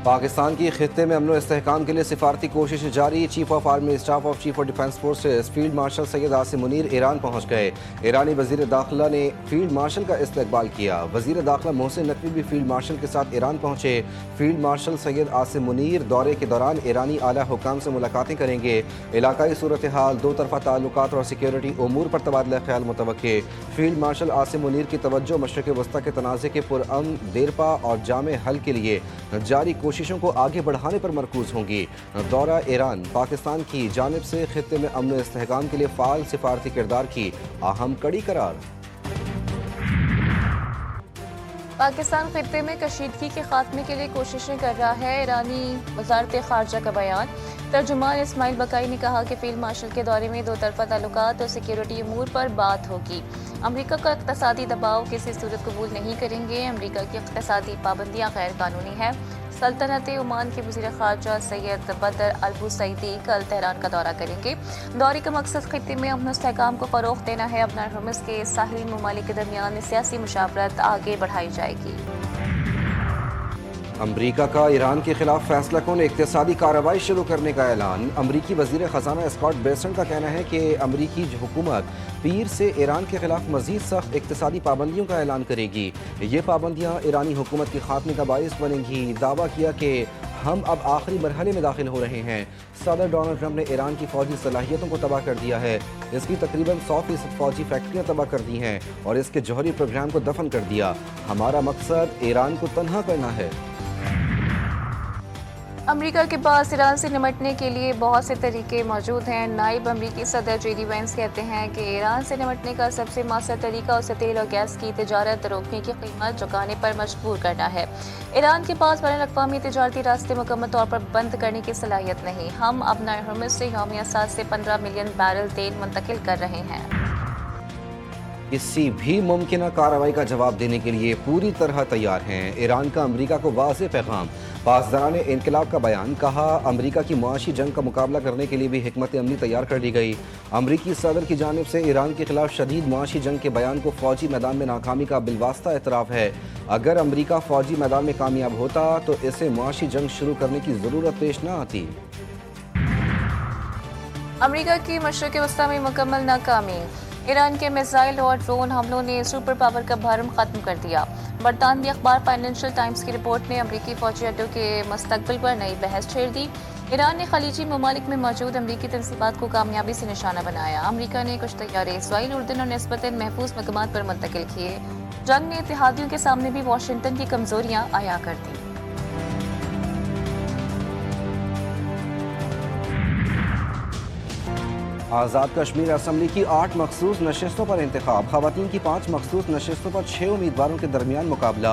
پاکستان کی خطے میں امن و استحکام کے لیے سفارتی کوشش جاری۔ Chief of army staff of chief of defence forces field marshal Syed Asim Munir Iran پہنچ گئے۔ ایرانی وزیر داخلہ نے فیلڈ مارشل کا استقبال کیا۔ وزیر داخلہ محسن نقوی بھی فیلڈ مارشل کے ساتھ ایران پہنچے۔ فیلڈ مارشل سید عاصم منیر دورے کے دوران ایرانی اعلیٰ حکام سے ملاقاتیں کریں گے۔ علاقائی صورتحال، دو طرفہ تعلقات اور سیکیورٹی امور پر تبادلہ خیال متوقع۔ فیلڈ مارشل عاصم منیر کی توجہ مشرق وسطیٰ کے تنازع کے پرامن، دیرپا اور جامع حل کے لیے جاری کوششوں کو آگے بڑھانے پر مرکوز ہوں گی۔ دورہ ایران پاکستان کی جانب سے خطے میں امن و استحکام کے لیے فعال سفارتی کردار کی اہم کڑی قرار۔ پاکستان خطے میں کشیدگی کے خاتمے کے لیے کوششیں کر رہا ہے۔ ایرانی وزارت خارجہ کا بیان۔ ترجمان اسماعیل بقائی نے کہا کہ فیلڈ مارشل کے دورے میں دو طرفہ تعلقات اور سیکیورٹی امور پر بات ہوگی۔ امریکہ کا اقتصادی دباؤ کسی صورت قبول نہیں کریں گے۔ امریکہ کی اقتصادی پابندیاں غیر قانونی ہیں۔ سلطنت عمان کے وزیر خارجہ سید بدر البوسعیدی کل تہران کا دورہ کریں گے۔ دورے کا مقصد خطے میں امن و استحکام کو فروغ دینا ہے۔ ابناء ہرمز کے ساحلی ممالک کے درمیان سیاسی مشاورت آگے بڑھائی جائے گی۔ امریکہ کا ایران کے خلاف فیصلہ کن اقتصادی کارروائی شروع کرنے کا اعلان۔ امریکی وزیر خزانہ اسکاٹ بیسنٹ کا کہنا ہے کہ امریکی حکومت پیر سے ایران کے خلاف مزید سخت اقتصادی پابندیوں کا اعلان کرے گی۔ یہ پابندیاں ایرانی حکومت کے خاتمے کا باعث بنیں گی۔ دعویٰ کیا کہ ہم اب آخری مرحلے میں داخل ہو رہے ہیں۔ صدر ڈونلڈ ٹرمپ نے ایران کی فوجی صلاحیتوں کو تباہ کر دیا ہے۔ اس کی تقریباً 100% فوجی فیکٹریاں تباہ کر دی ہیں اور اس کے جوہری پروگرام کو دفن کر دیا۔ ہمارا مقصد ایران کو تنہا کرنا ہے۔ امریکہ کے پاس ایران سے نمٹنے کے لیے بہت سے طریقے موجود ہیں۔ نائب امریکی صدر جے ڈی وینس کہتے ہیں کہ ایران سے نمٹنے کا سب سے مؤثر طریقہ اسے تیل اور گیس کی تجارت روکنے کی قیمت چکانے پر مجبور کرنا ہے۔ ایران کے پاس بین الاقوامی تجارتی راستے مکمل طور پر بند کرنے کی صلاحیت نہیں۔ ہم ابناء ہرمز سے یومیہ 7 سے 15 ملین بیرل تیل منتقل کر رہے ہیں۔ کسی بھی ممکنہ کارروائی کا جواب دینے کے لیے پوری طرح تیار ہیں۔ ایران کا امریکہ کو واضح پیغام۔ پاسداران انقلاب کا بیان۔ کہا امریکہ کی معاشی جنگ کا مقابلہ کرنے کے لیے بھی حکمت عملی تیار کر لی گئی۔ امریکی صدر کی جانب سے ایران کے خلاف شدید معاشی جنگ کے بیان کو فوجی میدان میں ناکامی کا بالواسطہ اعتراف ہے۔ اگر امریکہ فوجی میدان میں کامیاب ہوتا تو اسے معاشی جنگ شروع کرنے کی ضرورت پیش نہ آتی۔ امریکہ کی مشرق وسطیٰ میں مکمل ناکامی۔ ایران کے میزائل اور ڈرون حملوں نے سپر پاور کا بھرم ختم کر دیا۔ برطانوی اخبار فائنینشل ٹائمز کی رپورٹ نے امریکی فوجی اڈوں کے مستقبل پر نئی بحث چھیڑ دی۔ ایران نے خلیجی ممالک میں موجود امریکی تنصیبات کو کامیابی سے نشانہ بنایا۔ امریکہ نے کچھ طیارے اسرائیل، اردن اور نسبتاً محفوظ مقامات پر منتقل کیے۔ جنگ نے اتحادیوں کے سامنے بھی واشنگٹن کی کمزوریاں عیاں کر دیں۔ آزاد کشمیر اسمبلی کی 8 مخصوص نشستوں پر انتخاب۔ خواتین کی 5 مخصوص نشستوں پر 6 امیدواروں کے درمیان مقابلہ،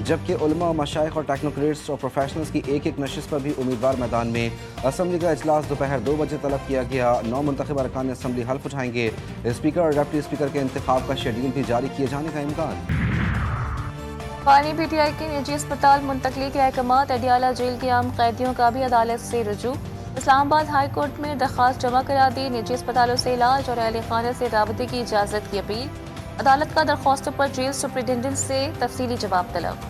جبکہ علماء، مشائخ اور ٹیکنوکریٹس اور پروفیشنلز کی ایک نشست پر بھی امیدوار میدان میں۔ اسمبلی کا اجلاس دوپہر 2 بجے طلب کیا گیا۔ 9 منتخب ارکان اسمبلی حلف اٹھائیں گے۔ اسپیکر اور ڈپٹی اسپیکر کے انتخاب کا شیڈول بھی جاری کیے جانے کا امکان۔ فانی پی ٹی آئی کے نجی اسپتال منتقلی کے احکامات۔ اڈیالہ جیل کے عام قیدیوں کا بھی عدالت سے رجوع۔ اسلام آباد ہائی کورٹ میں درخواست جمع کرا دی۔ نجی اسپتالوں سے علاج اور اہل خانہ سے رابطے کی اجازت کی اپیل۔ عدالت کا درخواستوں پر جیل سپرنٹنڈنٹ سے تفصیلی جواب طلب۔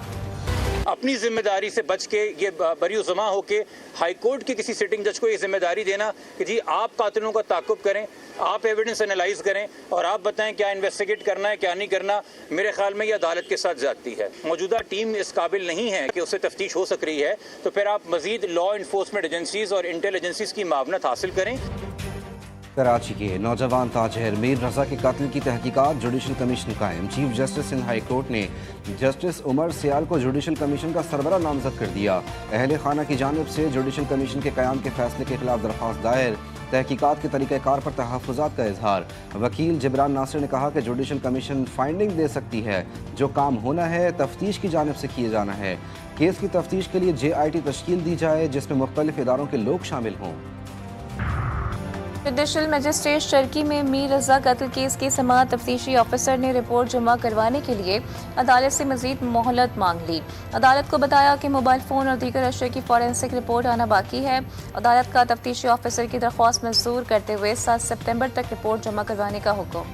اپنی ذمہ داری سے بچ کے یہ بری و زماں ہو کے ہائی کورٹ کے کسی سٹنگ جج کو یہ ذمہ داری دینا کہ جی آپ قاتلوں کا تعاقب کریں، آپ ایویڈنس انالائز کریں اور آپ بتائیں کیا انویسٹیگیٹ کرنا ہے کیا نہیں کرنا، میرے خیال میں یہ عدالت کے ساتھ زیادتی ہے۔ موجودہ ٹیم اس قابل نہیں ہے کہ اسے تفتیش ہو سک رہی ہے، تو پھر آپ مزید لا انفورسمنٹ ایجنسیز اور انٹیل ایجنسیز کی معاونت حاصل کریں۔ کراچی کے نوجوان تاجر میر رضا کے قتل کی تحقیقات، جوڈیشل کمیشن قائم۔ Chief justice Sindh high court نے جسٹس عمر سیال کو جوڈیشل کمیشن کا سربراہ نامزد کر دیا۔ اہل خانہ کی جانب سے جوڈیشل کمیشن کے قیام کے فیصلے کے خلاف درخواست دائر۔ تحقیقات کے طریقہ کار پر تحفظات کا اظہار۔ وکیل جبران ناصر نے کہا کہ جوڈیشل کمیشن فائنڈنگ دے سکتی ہے، جو کام ہونا ہے تفتیش کی جانب سے کیے جانا ہے۔ کیس کی تفتیش کے لیے JIT تشکیل دی جائے جس میں مختلف اداروں کے لوگ شامل ہوں۔ جوڈیشل مجسٹریٹ شرکی میں میر رضا قتل کیس کی سماعت۔ تفتیشی آفیسر نے رپورٹ جمع کروانے کے لیے عدالت سے مزید مہلت مانگ لی۔ عدالت کو بتایا کہ موبائل فون اور دیگر اشیاء کی فورینسک رپورٹ آنا باقی ہے۔ عدالت کا تفتیشی آفیسر کی درخواست منظور کرتے ہوئے 7 ستمبر تک رپورٹ جمع کروانے کا حکم۔